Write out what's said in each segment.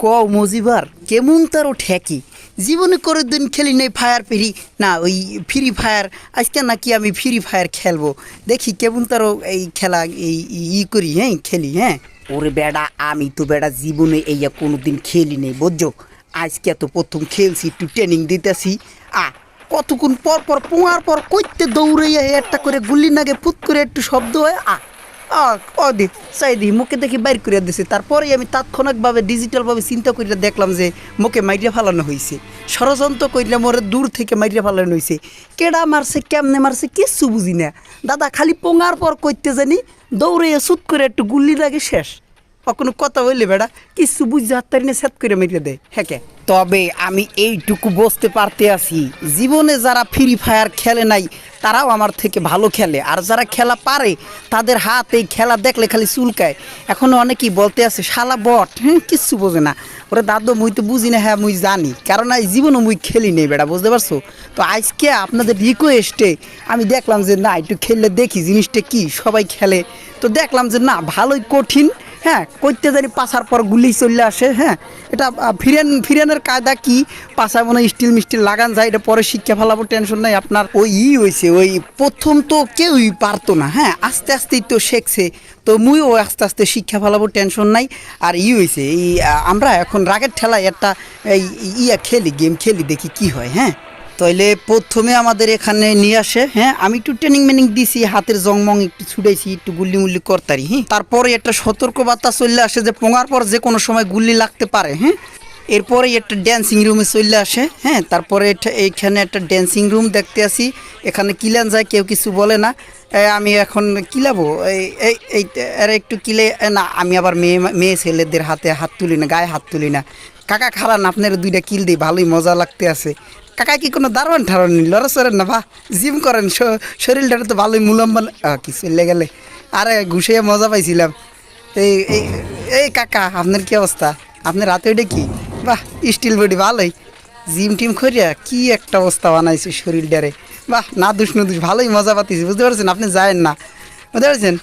কও মজিবার কেমন তারও ঠেকি জীবনে করে দিন খেলি নেই ফায়ার ফ্রি না ওই ফ্রি ফায়ার আজকে নাকি আমি ফ্রি ফায়ার খেলবো দেখি কেমন তারও এই খেলা এই করি হ্যাঁ খেলি হ্যাঁ ওরে বেড়া আমি তো বেড়া জীবনে এই কোনো দিন খেলি নেই বুঝছো আজকে তো প্রথম খেলছি একটু ট্রেনিং দিতেছি কতক্ষণ পর পর পোঙার পর কইতে দৌড়াইয়া একটা করে গুলি নাগে ফুট করে একটু শব্দ হয় দি চাই দি মুখে দেখি বাইর করে দিছে তারপরে আমি তাৎক্ষণিকভাবে ডিজিটালভাবে চিন্তা করে দেখলাম যে মুখে মাইরিয়া ফালানো হয়েছে ষড়যন্ত্র করলে মোরে দূর থেকে মাইরিয়া ফালানো হয়েছে কেডা মারছে কেমনে মারছে কিচ্ছু বুঝি না দাদা খালি পোঙার পর কইতে জানি দৌড়াইয়া সুত করে একটু গুলি লাগে শেষ কোনো কথা বললে বেড়া কিছু বুঝতে হাততারি না সেট করে মেরে দেয় হ্যাঁ তবে আমি এইটুকু বুঝতে পারতে আছি জীবনে যারা ফ্রি ফায়ার খেলে নাই তারাও আমার থেকে ভালো খেলে আর যারা খেলা পারে তাদের হাত এই খেলা দেখলে খালি চুলকায় এখনও অনেকেই বলতে আছে শালা বট কিচ্ছু বোঝে না ওরা দাদু মুই তো বুঝি না হ্যাঁ মুই জানি কারণ এই জীবনও মুই খেলি নেই বেড়া বুঝতে পারছো তো আজকে আপনাদের রিকোয়েস্টে আমি দেখলাম যে না একটু খেললে দেখি জিনিসটা কি সবাই খেলে তো দেখলাম যে না ভালোই কঠিন হ্যাঁ করতে জানি পাশার পর গুলি চলে আসে হ্যাঁ এটা ফিরেনের কায়দা কি পাশায় মনে স্টিল মিস্টিল লাগান যায় এটা পরে শিক্ষা ফেলাবো টেনশন নাই আপনার ওই হয়েছে ওই প্রথম তো কেউই পারতো না হ্যাঁ আস্তে আস্তেই তো শিখছে তো মুইও আস্তে আস্তে শিক্ষা ফেলাবো টেনশন নাই আর হয়েছে এই আমরা এখন রাগের ঠেলায় একটা এই খেলি গেম খেলি দেখি কি হয় হ্যাঁ তাইলে প্রথমে আমাদের এখানে নিয়ে আসে হ্যাঁ আমি একটু ট্রেনিং মেনিং দিছি হাতের জংমং একটু ছুটাইছি একটু গুল্লি মুল্লি করতারি হ্যাঁ তারপরে একটা সতর্কবার্তা চলে আসে যে পোঙার পর যে কোনো সময় গুল্লি লাগতে পারে হ্যাঁ এরপরে একটা ড্যান্সিং রুমে চলে আসে হ্যাঁ তারপরে এইখানে একটা ড্যান্সিং রুম দেখতে আসি এখানে কিলান যায় কেউ কিছু বলে না আমি এখন কিলাবো এই একটু কিলে না আমি আবার মেয়ে ছেলেদের হাত তুলি না গায়ে হাত তুলি না কাকা খারান আপনার দুইটা কিল দিই ভালোই মজা লাগতে আছে কাকা কি কোনো দারোয়ান ঠারণ নি লড়া সরেন না বা জিম করেন শরীরটা তো ভালোই মুলম্বন কি চলে গেলে আরে ঘুষিয়ে মজা পাইছিলাম এই এই এই কাকা আপনার কি অবস্থা আপনার রাতে ওইটা কি বাহ স্টিল বডি ভালোই জিম টিম করিয়া কি একটা অবস্থা বানাইছে শরীরটারে বাহ না দুষ ভালোই মজা পাতিছি বুঝতে পারছেন আপনি যায়েন না বুঝতে পারছেন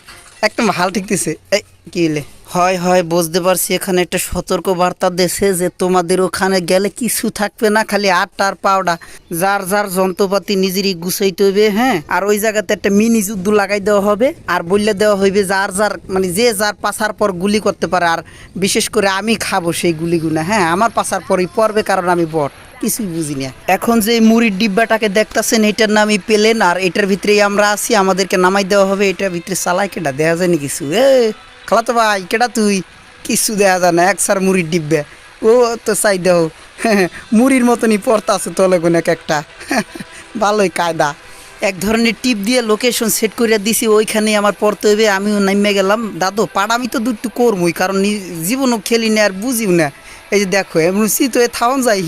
একদম ভাল ঠিকতেছে এই কি হলে হয় বুঝতে পারছি এখানে একটা সতর্ক বার্তা দেশে যে তোমাদের ওখানে গেলে কিছু থাকবে না খালি আট আর পাউডা যার যার যন্ত্রপাতি নিজেরই গুছাইতে হইবে হ্যাঁ আর ওই জায়গাতে একটা মিনি যুদ্ধ লাগাই দেওয়া হবে আর বললে দেওয়া হইবে যার মানে যে যার পাশার পর গুলি করতে পারে আর বিশেষ করে আমি খাবো সেই গুলিগুলো হ্যাঁ আমার পাশার পরই পড়বে কারণ আমি বট কিছুই বুঝি না এখন যে মুড়ির ডিব্বাটাকে দেখতেছেন এটার নামই পেলেন আর এটার ভিতরেই আমরা আছি আমাদেরকে নামাই দেওয়া হবে এটার ভিতরে চালাই কেটা দেওয়া যায়নি কিছু খালাতো ভাই কেটা তুই কিছু দেওয়া যায় না এক সার মুড়ির ডিব্বে ও তো চাই দেও মুড়ির মতনই পড়তা আছে তলে কোন একটা ভালোই কায়দা এক ধরনের টিপ দিয়ে লোকেশন সেট করে দিছি ওইখানে আমার পড়তে হইবে আমিও নামে গেলাম দাদু পাড়ামি তো দুটো করবই কারণ জীবনও খেলি না আর বুঝিও না এই যে দেখো এমন শীত হয়ে থাউন যায়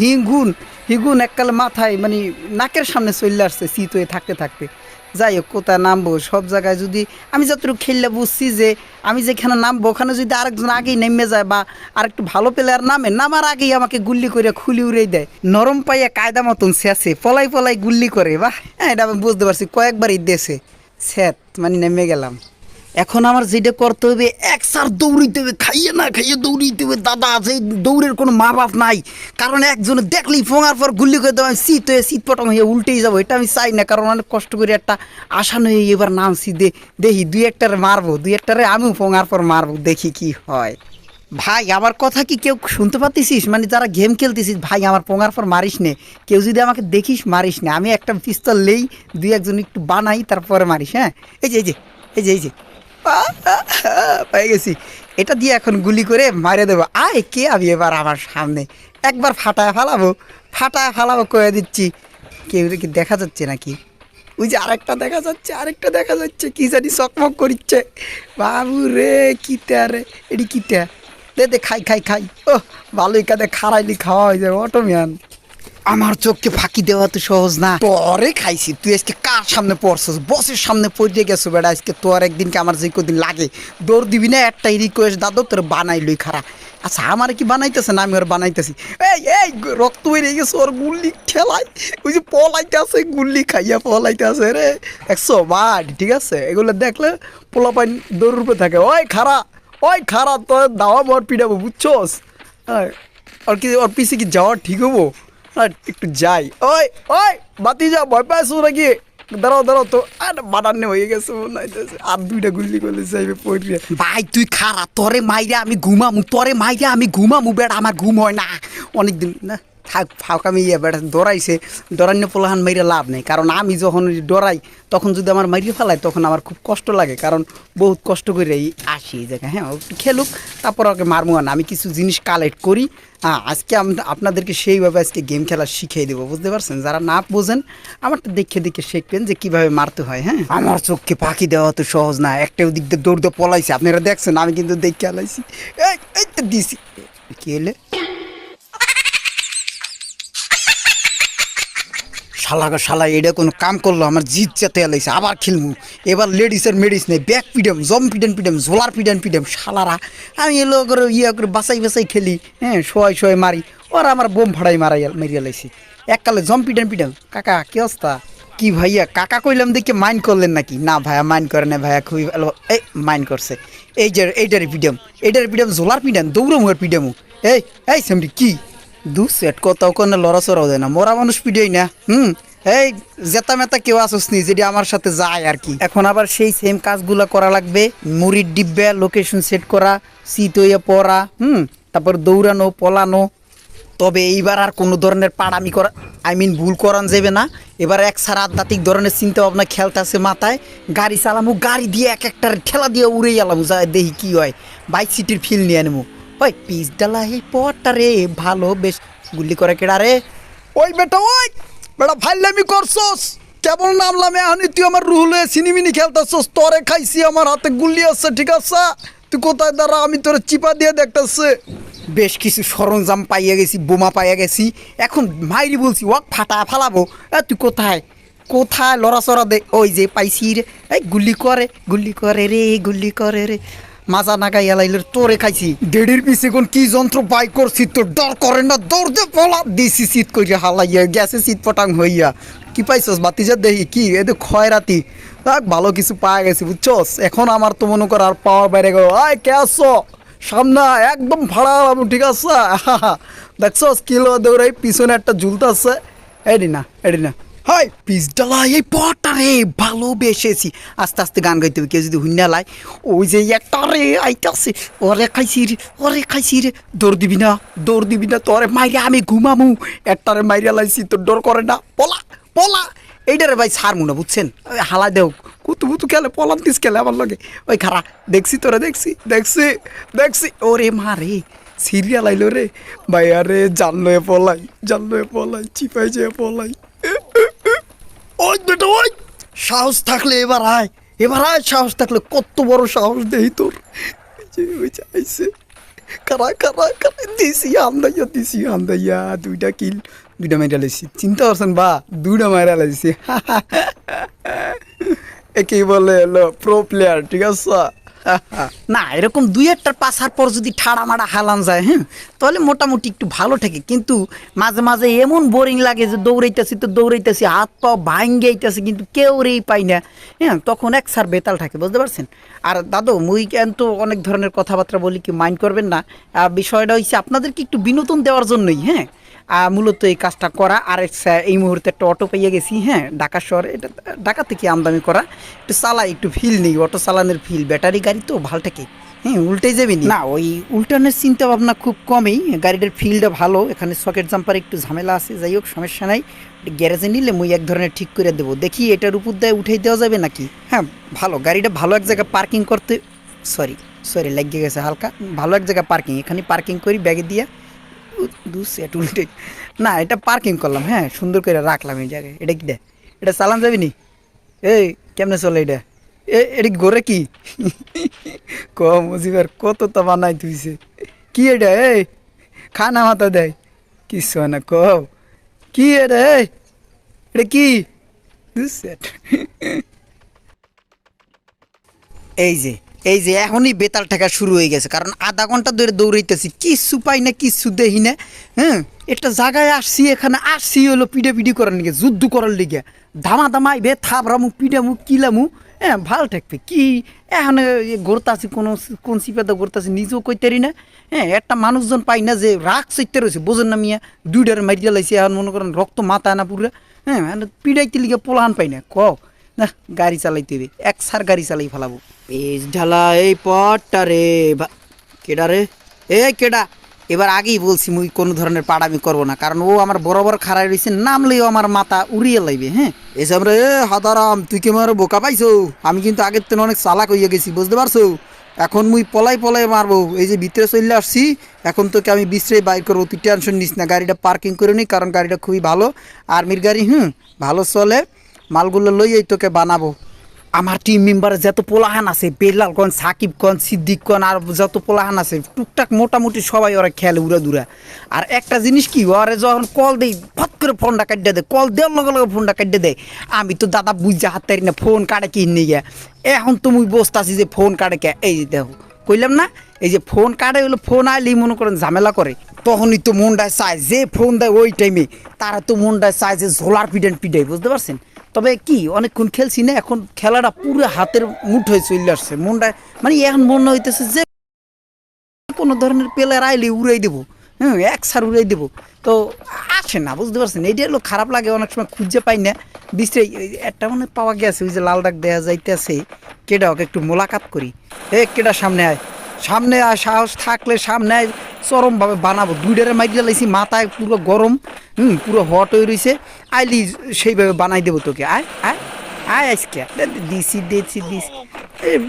হিগুন এককালে মাথায় মানে নাকের সামনে চলে আসছে শীত হয়ে থাকতে থাকতে যাই হোক কোথায় নামবো সব জায়গায় যদি আমি যতটুকু খেললে বুঝছি যে আমি যেখানে নামবো ওখানে যদি আরেকজন আগেই নেমে যায় বা আরেকটু ভালো প্লেয়ার নামার আগেই আমাকে গুল্লি করে খুলি উড়েই দেয় নরম পাইয়া কায়দা মতন শেষে পলাই গুল্লি করে বাহ হ্যাঁ এটা আমি বুঝতে পারছি কয়েকবারই দেশে স্যাত মানে নেমে গেলাম এখন আমার যেটা করতে হবে এক সার দৌড়িতে হবে খাইয়ে না খাইয়ে দৌড়িতে হবে দাদা সেই দৌড়ের কোনো মা বাপ নাই কারণ একজনে দেখলেই ফোঙার পর গুল্লি করে দেবো আমি শীত পটম হয়ে উল্টেই যাবো এটা আমি চাই না কারণ অনেক কষ্ট করে একটা আশা নয় এবার নামছি দেখি দুই একটারে মারবো দুই একটারে আমিও ফোঙার পর মারবো দেখি কি হয় ভাই আমার কথা কি কেউ শুনতে পাচ্ছিস মানে যারা গেম খেলতেছিস ভাই আমার পোঙার পর মারিস নে কেউ যদি আমাকে দেখিস মারিস না আমি একটা পিস্তল লেই দুই একজন একটু বানাই তারপরে মারিস হ্যাঁ এই যে পেয়ে গেছি এটা দিয়ে এখন গুলি করে মারে দেবো কে আমি এবার আমার সামনে একবার ফাটায় ফালাবো কয়ে দিচ্ছি কেউ কি দেখা যাচ্ছে নাকি ওই যে আরেকটা দেখা যাচ্ছে কি জানি চকমক করিচ্ছে বাবু রে কিতা রে এটি কিতা দে খাই ও ভালোই কাদে খারাইলি খাওয়া হয়ে যাবে অটোমিয়ান আমার চোখকে ফাঁকি দেওয়া তো সহজ না তোরে খাইছি তুই আজকে কার সামনে পড়ছস বসের সামনে পড়ে গেছো বেড়া আজকে তোর একদিনকে আমার যে কদিন লাগে দৌড় দিবি না একটাই রিকোয়েস্ট দাদু তোর বানাইলই খারা আচ্ছা আমার কি বানাইতেছে না আমি ওর বানাইতেছি এই রক্ত বেরিয়ে গেছে ওর গুল্লি খেলাই ওই যে পলাইতে আছে গুল্লি খাইয়া পলাইতে আছে রে 100 বার ঠিক আছে এগুলো দেখলে পোলাপাইন দৌড় রূপে থাকে ওই খারা তোর দাওয়া বর পিড়াবো বুঝছস ওর পিছে কি যাওয়া ঠিক হবো? একটু যাই। ওই ওই বাতি যা, ভয় পাইছো নাকি? দাঁড়াও দাঁড়াও তো, আর বানানে হয়ে গেছে মনে হইতেছে, আর 2টা গুলি করলে যাইবে পড়ে। ভাই তুই খারা, তোরে মাইরে আমি ঘুমামু বেড়া, আমার ঘুম হয় না অনেকদিন না। থাক ফাঁকামি বেড়া ডরাইছে, ডরান্য পোলাহান মাইরে লাভ নেই, কারণ আমি যখন ডরাই তখন যদি আমার মাইরে ফেলায় তখন আমার খুব কষ্ট লাগে, কারণ বহুত কষ্ট করে আসি এই জায়গায়। হ্যাঁ একটু খেলুক, তারপর ওকে মারমু না। আমি কিছু জিনিস কালেক্ট করি। আজকে আপনাদেরকে সেইভাবে আজকে গেম খেলা শিখিয়ে দেবো, বুঝতে পারছেন? যারা না বোঝেন আমারটা দেখে দেখে শিখবেন যে কীভাবে মারতে হয়। হ্যাঁ আমার চোখকে পাখি দেওয়া তো সহজ না, একটা ওদিক দিয়ে দৌড় দিয়ে পলাইছে, আপনারা দেখছেন, আমি কিন্তু দেখে আলাইছি। এই তো দিছি, কি হলে শালা এটা কোনো কাম করলো, আমার জিত চেতে এলাইছে, আবার খেলবো। এবার লেডিসের মেডিস নেই, ব্যাক পিডাম, জম পিডাম, ঝোলার পিডাম শালারা। আমি এলো করে করে বাসাই খেলি। হ্যাঁ শোয় মারি, ওরা আমার বোম ফাড়াই মারিয়া লাইছি এককালে। জম পিডাম। কাকা কি অবস্থা? কি ভাইয়া কাকা কইলাম দেখে মাইন্ড করলেন নাকি? না ভাইয়া মাইন্ড করে না ভাইয়া, খুবই ভালো। এই মাইন্ড করছে। এইটার পিডাম ঝোলার পিডাম, দৌড়মুয়ার পিডামু। এই সেমরি কি সেট কোথাও কোনো লড়াচড়াও দেয় না, মরা মানুষ পিডিয়াই না। এই জেতা মেতা কেউ আসুস নি যেটি আমার সাথে যায় আর কি। এখন আবার সেই সেম কাজগুলো করা লাগবে, মুড়ির ডিব্বে লোকেশন সেট করা, শীত হইয়া পড়া, তারপর দৌড়ানো পলানো। তবে এইবার আর কোনো ধরনের পাড়ামি করা, ভুল করান যাবে না। এবার এক সারা আধ্যাত্মিক ধরনের চিন্তা ভাবনা খেলতেছে মাথায়। গাড়ি চালামু, গাড়ি দিয়ে এক একটার ঠেলা দিয়ে উড়ে গেলাম, যা দেখি কি হয়, বাইক সিটির ফিল নিয়ে নেবো। ওই পিস ডালা এই পটটা রে ভালো বেশ, গুলি করে কেডা রে? ওই বেটা ফাইলামি করছস, কেবল নামলাম এখন তুই আমার রুহুলে সিনিমিনি খেলতেছস, তোরে খাইছি, আমার হাতে গুলি আছে, ঠিক আছে? তুই কোথায় দাঁড়া, আমি তোরে চিপা দিয়ে দেখতেছে। বেশ কিছু সরঞ্জাম পাইয়া গেছি, বোমা পাইয়া গেছি, এখন মাইরি বলছি ওয়াক ফাটা ফালাবো। তুই কোথায় লড়াচড়া দে? ওই যে পাইছি রে, এই গুলি করে রে মাজা নাগাই এলাইলের তোরে খাইছি। ডেডির পিছে কোন কি যন্ত্র বাই করছি, তোর ডর করে না? দৌড় দে পলা দিছি, শীত কইরে হালাইয়া গেছে শীত পটাং হইয়া। কি পাইছস বাতিজা দেখি? কি এদের খয়রাতি, ভালো কিছু পাওয়া গেছে বুঝছস। এখন আমার তো মনে কর আর পাওয়ার বাইরে গেল। আয় কে আসছো সামনে, একদম ভাড়া ঠিক আছে? দেখছস কিলো দৌড়াই, পিছনে একটা ঝুলতে আছে। এডি না হাই পিস ডালা এই পটা রে ভালোবেসেছি। আস্তে আস্তে গান গাইতে হবে, কেউ যদি হুন্না লাই। ওই যে একটা রে আইতাছে, ওরে খাইছি রে। দৌড় দিবি না তোরে মাইরে আমি ঘুমামু। একটারে মাইরা লাইছি, তোর ডর করে না? পলা এইটারে ভাই ছাড়মু না, বুঝছেন? হালা দেও কুতু খেলে, পলান তিস খেলে আমার লগে। ওই খারা দেখছি তোরা, দেখছি ওরে মারে সিরিয়াল আইলো রে ভাই। আরে জানলো পলাই চিপাই যে পলাই। ওই বেটা ওই সাহস থাকলে এবার আয়, সাহস থাকলে। কত বড় সাহস দেই তোর। আইসে কারা দিছি আমদাইয়া 2টা কিল, 2টা মেরা লাইছি। চিন্তা করছেন বা 2টা মেরা লাইছি। একেই বলে হলো প্রো প্লেয়ার, ঠিক আছে? না এরকম 2-1টার পাশার পর যদি ঠাড়া মারা হালান যায়, হ্যাঁ তাহলে মোটামুটি একটু ভালো থাকে। কিন্তু মাঝে মাঝে এমন বোরিং লাগে যে দৌড়াইতেছি হাত পাও ভাঙ্গাইতেছে, কিন্তু কেউ রেই পাই না। হ্যাঁ তখন এক সার বেতাল থাকে, বুঝতে পারছেন? আর দাদু মুই কিন্তু অনেক ধরনের কথাবার্তা বলি, কি মাইন্ড করবেন না। বিষয়টা হচ্ছে আপনাদেরকে একটু বিনোদন দেওয়ার জন্যই, হ্যাঁ মূলত এই কাজটা করা। আর এই মুহূর্তে একটা অটো পেয়ে গেছি, হ্যাঁ ঢাকা শহরে, এটা ঢাকা থেকে আমদানি করা। একটু চালাই, একটু ফিল নেই, অটো চালানোর ফিল। ব্যাটারি গাড়ি তো ভালটাকে, হ্যাঁ উল্টে যাবে না, ওই উল্টানোর চিন্তা ভাবনা খুব কমই। গাড়িটার ফিলটা ভালো, এখানে সকেট জাম্পার একটু ঝামেলা আছে, যাই হোক সমস্যা নাই। গ্যারেজে নিলে মুই এক ধরনের ঠিক করে দেবো, দেখি এটার উপর দিয়ে উঠাই দেওয়া যাবে নাকি। হ্যাঁ ভালো, গাড়িটা ভালো এক জায়গায় পার্কিং করতে, সরি লাগিয়ে গেছে হালকা, ভালো এক জায়গায় পার্কিং, এখানে পার্কিং করি ব্যাগে দিয়ে সেট উল্টে। না এটা পার্কিং করলাম, হ্যাঁ সুন্দর করে রাখলাম এই জায়গায়। এটা কি দেয়, এটা চালান যাবি নি? এই কেমনে চলে এটা? এটা ঘরে কি মুজিবার কত তো বানাই তুইছে। কি এটা? এই খানা মাথা দেয় কিছু হয় না, কি এটা? এটা কি সেট? এই যে এখনই বেতাল ঠেকা শুরু হয়ে গেছে, কারণ আধা ঘন্টা ধরে দৌড়াইতেছি, কিচ্ছু পাই না, কিচ্ছু দেখি না। হ্যাঁ একটা জায়গায় আসছি, এখানে আসছি হলো পিডি করার লিগে, যুদ্ধ করার লিগে। ধামা আইবে থাবরামু পিডামু কিলামু, হ্যাঁ ভাল ঠেকবে কি এখন ঘুরতাছি কোন সিপাতে ঘুরতাছি নিজেও কইতারি না। হ্যাঁ একটা মানুষজন পাই না যে রাগ চৈতে রয়েছে বোঝেন না মিয়া, দুইটার মারিয়া লাইছে এখন মনে করেন রক্ত মাথা না পুরা। হ্যাঁ পিড়াইতে লিগে পোলাহান পাই না না গাড়ি চালাইতে হবে এক সার গাড়ি চালাই ফেলাবো। পেজ ঢালা এই পটটা রে কেডা রে এ কেডা, এবার আগেই বলছি মুই কোনো ধরনের পাড়ামি করবো না, কারণ ও আমার বরাবর খাড়াই রয়েছে, নামলেও আমার মাথা উড়িয়ে লাইবে। হ্যাঁ এসব রে হাদারাম তুই কি আমার বোকা পাইছো, আমি কিন্তু আগের থেকে অনেক চালাক হইয়া গেছি বুঝতে পারছো, এখন মুই পলাই মারবো, এই যে ভিতরে চলে আসছি এখন তোকে আমি বিশ্রে বাইর করবো, তুই টেনশন নিস না, গাড়িটা পার্কিং করে নি কারণ গাড়িটা খুবই ভালো আর্মির গাড়ি, ভালো চলে, মালগুলো লইয়াই তোকে বানাবো। আমার টিম মেম্বার যত পোলাহান আছে বেলালগঞ্জ সাকিবগঞ্জ সিদ্দিকগঞ্জ আর যত পোলাহান আছে টুকটাক মোটামুটি সবাই ওরা খেলে উড়া দুরা। আর একটা জিনিস কি ওরা যখন কল দেই ফট করে ফোনটা কাটিয়ে দেয়, কল দেওয়ার লগে লগে ফোনটা কাটিয়ে দেয়। আমি তো দাদা বুঝা হাত তারি না ফোন কাটে কিনে গিয়া, এখন তো মুই বসতাছি যে ফোন কাটে কে, এই যে দেখো কইলাম না এই যে ফোন কাটে হলো, ফোন আইলেই মনে করেন ঝামেলা করে, তখনই তো মনটায় চায় যে ফোন দেয় ওই টাইমে, তারা তো মনটায় চায় যে ঝোলার পিডাই বুঝতে পারছেন। তবে কি অনেকক্ষণ খেলছি না, এখন খেলাটা পুরো হাতের মুঠোয় চলে আসছে, মনটা মানে এখন মনে হইতেছে যে কোনো ধরনের প্লেয়ার আইলে উড়াই দেবো, এক সার উড়াই দেবো, তো আসে না বুঝতে পারছেন। এইটা হলো খারাপ লাগে, অনেক সময় খুঁজে পাই না বিশ্রে একটা মানে পাওয়া গেছে, ওই যে লাল ডাক দেওয়া যাইতেছে, কেডা ওকে একটু মোলাকাত করি, কেডা সামনে আয়, সামনে আয়, সাহস থাকলে সামনে আয়, চরমভাবে বানাবো, দুইটারে মাইরিয়া লাইছি, মাথায় পুরো গরম, পুরো হট হয়ে রয়েছে, আইলি সেইভাবে বানাই দেবো তোকে, আয় আয় আয় আজকে দিছি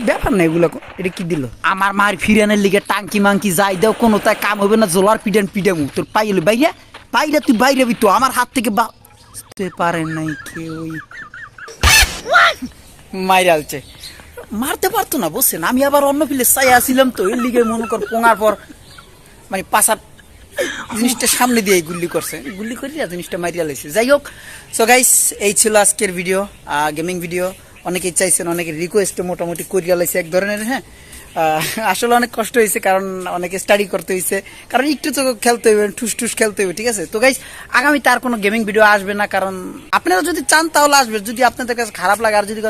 ব্যাপার না এগুলো। এটা কি দিল আমার মার ফিরানের লিগে টাঙ্কি মাঙ্কি যাই দাও কোনো তাই কাম হবে না, জোলার পিডামু তোর পাইলে বাইরে তুই বাইরে তো আমার হাত থেকে বাঁচতে পারে নাই কেউই, মাইরালছে মারতে পারতো না বুঝছেন। আমি আবার অন্য ফিলে চাই আসছিলাম তো এর লিগে মনে কর পোঙার পর মানে পাশার জিনিসটা সামনে দিয়ে গুল্লি করছে, গুল্লি করিয়া জিনিসটা মারিয়া লাইছে। যাই হোক, সো গাইস এই ছিল আজকের ভিডিও, গেমিং ভিডিও। অনেকেই চাইছেন, অনেকে রিকোয়েস্টে মোটামুটি করিয়া লাইছে এক ধরনের। হ্যাঁ আসলে অনেক কষ্ট হয়েছে, কারণ অনেকে স্টাডি করতে হয়েছে, কারণ একটু তো খেলতে হইবে, ঠুস খেলতে হইবে, ঠিক আছে। তো গাইস আগামী তার কোনো গেমিং ভিডিও আসবে না, কারণ আপনারা যদি চান তাহলে আসবে, যদি আপনাদের কাছে খারাপ লাগে আর যদি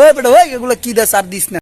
ওই বেটা ওই এগুলো কি দেশ আর দিস না।